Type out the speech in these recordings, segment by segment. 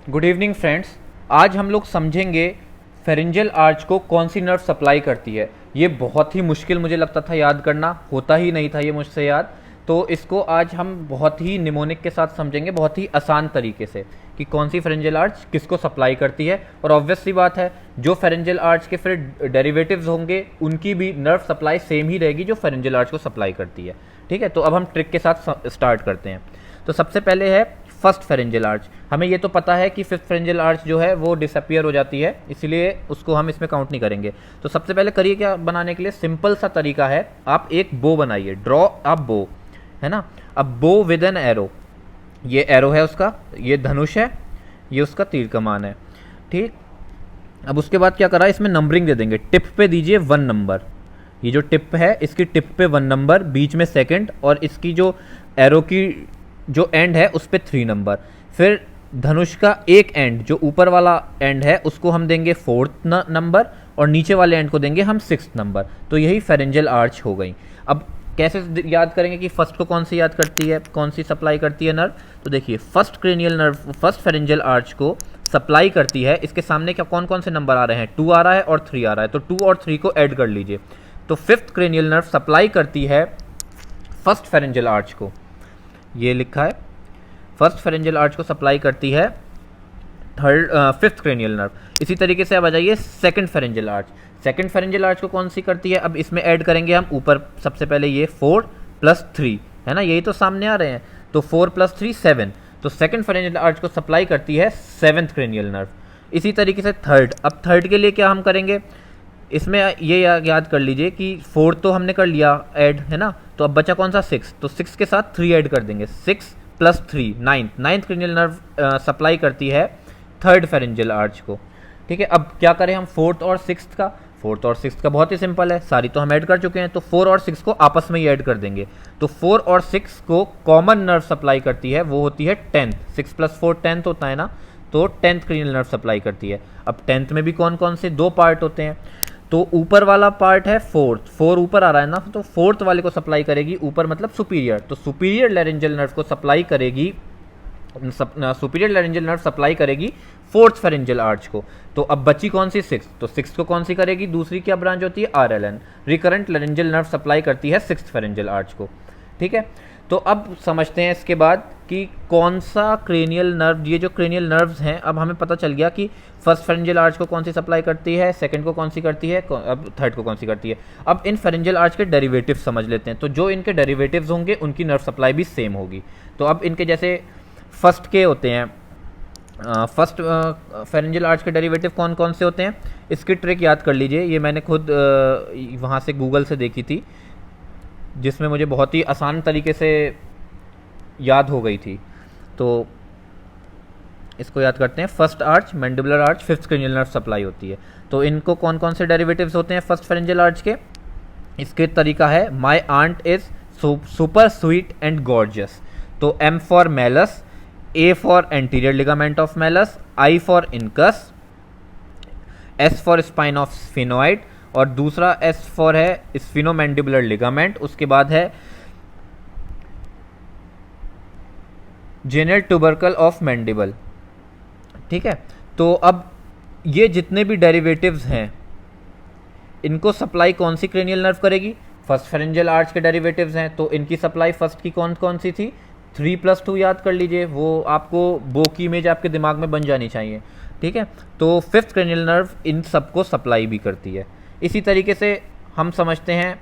Good evening friends. आज हम लोग समझेंगे फेरेंजियल आर्च को कौन सी नर्व सप्लाई करती है। ये बहुत ही मुश्किल मुझे लगता था याद करना, होता ही नहीं था ये मुझसे याद। तो इसको आज हम बहुत ही निमोनिक के साथ समझेंगे, बहुत ही आसान तरीके से, कि कौन सी फेरेंजियल आर्च किसको सप्लाई करती है। और ऑब्वियस सी बात है, जो फेरेंजियल आर्च के फिर डेरिवेटिव्स होंगे उनकी भी नर्व सप्लाई सेम ही रहेगी जो फेरेंजियल आर्च को सप्लाई करती है। ठीक है, तो अब हम ट्रिक के साथ स्टार्ट करते हैं। तो सबसे पहले है फर्स्ट फेरेंजियल आर्च। हमें ये तो पता है कि फिफ्थ फेरेंजियल आर्च जो है वो डिसअपियर हो जाती है, इसलिए उसको हम इसमें काउंट नहीं करेंगे। तो सबसे पहले करिए क्या बनाने के लिए, सिंपल सा तरीका है, आप एक बो बनाइए, ड्रॉ अ बो, है ना। अब बो विद एन एरो, ये एरो है उसका, ये धनुष है, ये उसका तीर कमान है। ठीक, अब उसके बाद क्या करा, इसमें नंबरिंग दे देंगे। टिप पे दीजिए 1 नंबर, ये जो टिप है इसकी टिप पे 1 नंबर, बीच में सेकंड, और इसकी जो एरो की जो एंड है उस पे 3 नंबर। फिर धनुष का एक एंड जो ऊपर वाला एंड है उसको हम देंगे 4th नंबर, और नीचे वाले एंड को देंगे हम 6th नंबर। तो यही फेरेंजियल आर्च हो गई। अब कैसे याद करेंगे कि फर्स्ट को कौन सी याद करती है, कौन सी सप्लाई करती है नर्व। तो देखिए, first cranial nerve first pharyngeal arch को सप्लाई करती है, इसके सामने क्या कौन कौन से नंबर आ रहे हैं, 2 आ रहा है और 3 आ रहा है, तो 2 और 3 को ऐड कर लीजिए। तो फिफ्थ क्रेनियल नर्व सप्लाई करती है फर्स्ट फेरेंजियल आर्च को, ये लिखा है, फर्स्ट फेरेंजियल आर्च को सप्लाई करती है फिफ्थ क्रेनियल नर्व। इसी तरीके से अब आ जाइए second pharyngeal arch. Second pharyngeal arch को कौन सी करती है, अब इसमें ऐड करेंगे हम ऊपर सबसे पहले ये 4 + 3, है ना, यही तो सामने आ रहे हैं। तो 4 + 3 7, तो सेकंड फेरेंजियल आर्च को सप्लाई करती है सेवंथ क्रेनियल नर्व। इसी तरीके से थर्ड, अब थर्ड के लिए क्या हम करेंगे, इसमें ये याद कर लीजिए कि 4 तो हमने कर लिया ऐड, है ना, तो अब बचा कौन सा 6, तो 6 के साथ 3 ऐड कर देंगे, 6 + 3 9, नाइन्थ क्रेनियल नर्व सप्लाई करती है थर्ड फेरेंजियल आर्च को। ठीक है, अब क्या करें हम फोर्थ और सिक्स्थ का। फोर्थ और सिक्स्थ का बहुत ही सिंपल है, सारी तो हम ऐड कर चुके हैं, तो 4 और 6 को आपस में ही ऐड कर देंगे। तो 4 और 6 को कॉमन नर्व सप्लाई करती है, वो होती है 10th, 6 + 4 10th होता है ना, तो 10th क्रेनियल नर्व सप्लाई करती है। अब 10th में भी कौन कौन से 2 पार्ट होते हैं, तो ऊपर वाला पार्ट है 4 ऊपर आ रहा है ना, तो 4th वाले को सप्लाई करेगी, ऊपर मतलब सुपीरियर, तो सुपीरियर लैरिंजियल नर्व को सप्लाई करेगी, सुपीरियर लैरिंजियल नर्व सप्लाई करेगी फोर्थ फेरेंजियल आर्च को। तो अब बची कौन सी 6, तो 6 को कौन सी करेगी, दूसरी क्या ब्रांच होती है, RLN, recurrent laryngeal nerve supply करती है 6th फेरेंजियल आर्च को। ठीक है, तो अब समझते हैं इसके बाद कि कौन सा क्रेनियल नर्व, ये जो क्रेनियल नर्व्स हैं, अब हमें पता चल गया कि फर्स्ट फेरेंजियल आर्च को कौन सी सप्लाई करती है, सेकंड को कौन सी करती है, अब थर्ड को कौन सी करती है। अब इन फेरेंजियल आर्च के डेरिवेटिव समझ लेते हैं। तो जो इनके डेरिवेटिव्स होंगे उनकी नर्व सप्लाई भी सेम होगी। तो अब इनके जैसे फर्स्ट के होते हैं, फर्स्ट फेरेंजियल आर्च के डेरिवेटिव कौन कौन से होते हैं, इसकी ट्रिक याद कर लीजिए। ये मैंने खुद वहाँ से गूगल से देखी थी, जिसमें मुझे बहुत ही आसान तरीके से याद हो गई थी। तो इसको याद करते हैं, first arch, mandibular arch, fifth cranial nerve supply होती है। तो इनको कौन कौन से डेरिवेटिव्स होते हैं फर्स्ट फेरेंजियल आर्च के, इसके तरीका है, my aunt is super sweet and gorgeous. तो M for malleus, A for anterior ligament of malleus, I for incus, S for spine of sphenoid, और दूसरा S फॉर है स्फिनोमैंडिबुलर लिगामेंट। उसके बाद है जेनरल ट्यूबरकल ऑफ मैंडिबल। ठीक है, तो अब ये जितने भी डेरिवेटिव्स हैं इनको सप्लाई कौन सी क्रेनियल नर्व करेगी, फर्स्ट फेरेंजियल आर्च के डेरिवेटिव्स हैं, तो इनकी सप्लाई फर्स्ट की कौन कौन सी थी, 3 + 2 याद कर लीजिए, वो आपको बो की इमेज आपके दिमाग में बन जानी चाहिए। ठीक है, तो फिफ्थ क्रेनियल नर्व इन सबको सप्लाई भी करती है। इसी तरीके से हम समझते हैं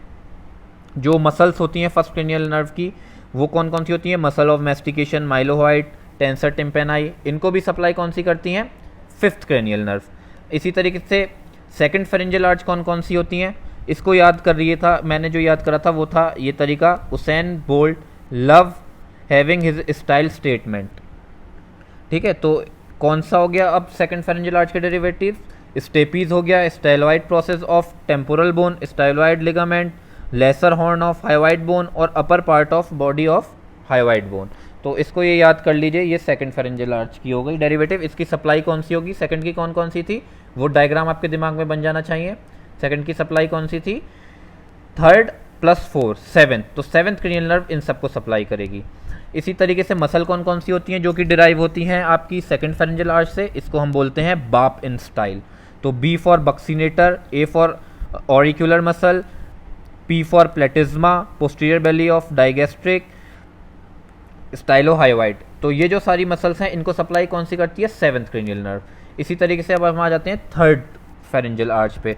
जो मसल्स होती हैं फर्स्ट क्रेनियल नर्व की, वो कौन कौन सी होती हैं, muscle of mastication, mylohyoid, tensor tympani, इनको भी सप्लाई कौन सी करती हैं, फिफ्थ क्रेनियल नर्व। इसी तरीके से सेकंड फेरेंजियल आर्च कौन कौन सी होती हैं, इसको याद कर रही था मैंने, जो याद करा था वो था ये तरीका, Usain Bolt love having his style statement. ठीक है, तो कौन सा हो गया अब सेकंड फेरेंजियल आर्च के डेरिवेटिव, स्टेपीज हो गया, styloid process of temporal bone, styloid ligament, lesser horn of hyoid bone, और upper part of body of hyoid bone. तो इसको ये याद कर लीजिए, ये सेकंड फेरेंजियल आर्च की हो गई डेरिवेटिव। इसकी सप्लाई कौन सी होगी, सेकंड की कौन कौन सी थी, वो डायग्राम आपके दिमाग में बन जाना चाहिए। सेकंड की सप्लाई कौन सी थी, थर्ड + 4 7, तो सेवंथ क्रेनियल नर्व इन सबको सप्लाई करेगी। इसी तरीके से मसल कौन कौन सी होती हैं जो कि डिराइव होती हैं आपकी सेकंड फेरेंजियल आर्च से, इसको हम बोलते हैं बाप इन स्टाइल। तो B for buccinator, A for auricular muscle, P for platysma, posterior belly of digastric, stylohyoid. तो ये जो सारी मसल्स हैं इनको सप्लाई कौन सी करती है, सेवंथ क्रेनियल नर्व। इसी तरीके से अब हम आ जाते हैं थर्ड फेरेंजियल आर्च पे।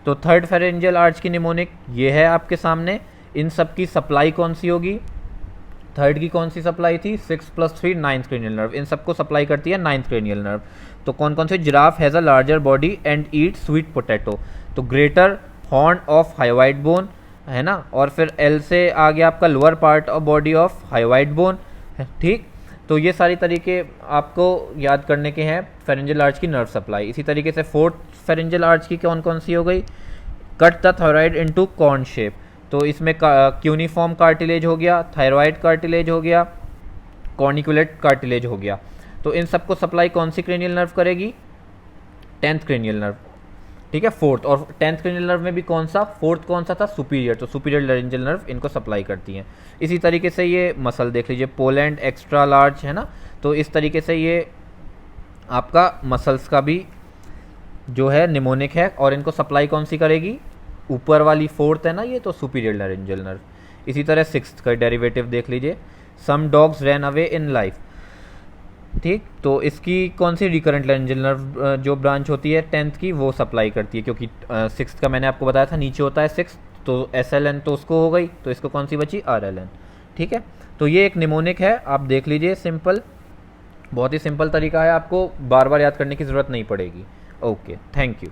तो थर्ड फेरेंजियल आर्च की निमोनिक ये है आपके सामने। इन सब की सप्लाई कौन सी होगी, थर्ड की कौन सी सप्लाई थी, 6+3 नाइन्थ क्रेनियल नर्व। इन सबको सप्लाई करती है नाइन्थ क्रेनियल नर्व। तो कौन कौन से, giraffe has a larger body and eat sweet potato, तो greater horn of hyoid bone है ना, और फिर एल से आ गया आपका lower part of body of hyoid bone, ठीक। तो ये सारी तरीके आपको याद करने के हैं फेरेंजियल आर्च की नर्व सप्लाई। इसी तरीके से फोर्थ फेरेंजियल आर्च की कौन कौन सी हो गई, cut the thyroid into corn shape. तो इसमें क्यूनिफॉर्म कार्टिलेज हो गया, थायराइड कार्टिलेज हो गया, कॉर्निकुलेट कार्टिलेज हो गया। तो इन सबको सप्लाई कौन सी क्रेनियल नर्व करेगी, 10th क्रेनियल नर्व, ठीक है, फोर्थ। और 10th क्रेनियल नर्व में भी कौन सा, फोर्थ कौन सा था, सुपीरियर, तो सुपीरियर लैरिंजियल नर्व इनको सप्लाई करती हैं। इसी तरीके से ये मसल देख लीजिए, पोलैंड एक्स्ट्रा लार्ज है ना, तो इस तरीके से ये आपका मसल्स का भी जो है निमोनिक है, और इनको सप्लाई कौन सी करेगी, ऊपर वाली फोर्थ है ना ये, तो सुपीरियर लैरिंजियल नर्व। इसी तरह सिक्स्थ का डेरिवेटिव देख लीजिए, some dogs ran away in life, ठीक। तो इसकी कौन सी रिकरेंट लैरिंजियल नर्व जो ब्रांच होती है 10th की, वो सप्लाई करती है, क्योंकि 6th का मैंने आपको बताया था नीचे होता है 6th, तो SLN तो उसको हो गई, तो इसको कौन सी बची, RLN, ठीक है। तो ये एक निमोनिक है, आप देख लीजिए, सिंपल, बहुत ही सिंपल तरीका है, आपको बार बार याद करने की ज़रूरत नहीं पड़ेगी। Okay, thank you.